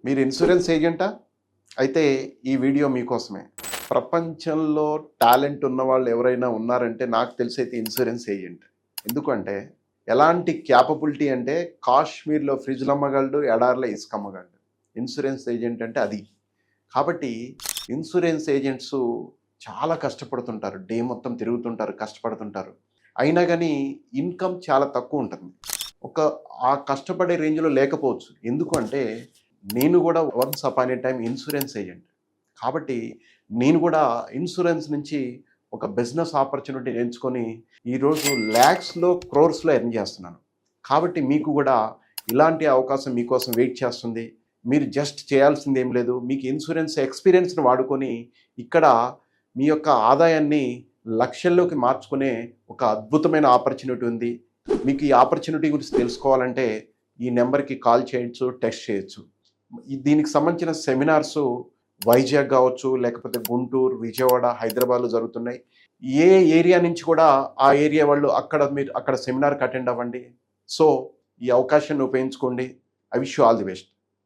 మీరు ఇన్సూరెన్స్ ఏజెంటా? అయితే ఈ వీడియో మీకోసమే. ప్రపంచంలో టాలెంట్ ఉన్న వాళ్ళు ఎవరైనా ఉన్నారంటే నాకు తెలిసైతే ఇన్సూరెన్స్ ఏజెంట్. ఎందుకంటే ఎలాంటి క్యాపబిలిటీ అంటే కాశ్మీర్లో ఫ్రిడ్జ్లు అమ్మగలడు, ఎడార్లో ఇసుక అమ్మగలడు. ఇన్సూరెన్స్ ఏజెంట్ అంటే అది. కాబట్టి ఇన్సూరెన్స్ ఏజెంట్స్ చాలా కష్టపడుతుంటారు, డే మొత్తం తిరుగుతుంటారు, కష్టపడుతుంటారు. అయినా కానీ ఇన్కమ్ చాలా తక్కువ ఉంటుంది. ఆ కష్టపడే రేంజ్లో లేకపోవచ్చు. ఎందుకంటే నేను కూడా వన్స్ అపాన్ ఏ టైం ఇన్సూరెన్స్ ఏజెంట్. కాబట్టి నేను కూడా ఇన్సూరెన్స్ నుంచి ఒక బిజినెస్ ఆపర్చునిటీ ఎంచుకొని ఈరోజు ల్యాక్స్లో క్రోర్స్లో ఎర్న్ చేస్తున్నాను. కాబట్టి మీకు కూడా ఇలాంటి అవకాశం మీకోసం వెయిట్ చేస్తుంది. మీరు జస్ట్ చేయాల్సింది ఏం లేదు, మీకు ఇన్సూరెన్స్ ఎక్స్పీరియన్స్ని వాడుకొని ఇక్కడ మీ యొక్క ఆదాయాన్ని లక్షల్లోకి మార్చుకునే ఒక అద్భుతమైన ఆపర్చునిటీ ఉంది. మీకు ఈ ఆపర్చునిటీ గురించి తెలుసుకోవాలంటే ఈ నెంబర్కి కాల్ చేయొచ్చు, టెక్స్ట్ చేయొచ్చు. దీనికి సంబంధించిన సెమినార్స్ వైజాగ్ కావచ్చు, లేకపోతే గుంటూరు, విజయవాడ, హైదరాబాద్లో జరుగుతున్నాయి. ఏ ఏరియా నుంచి కూడా ఆ ఏరియా వాళ్ళు మీరు అక్కడ సెమినార్కి అటెండ్ అవ్వండి. సో ఈ అవకాశాన్ని ఉపయోగించుకోండి. I wish you all the best.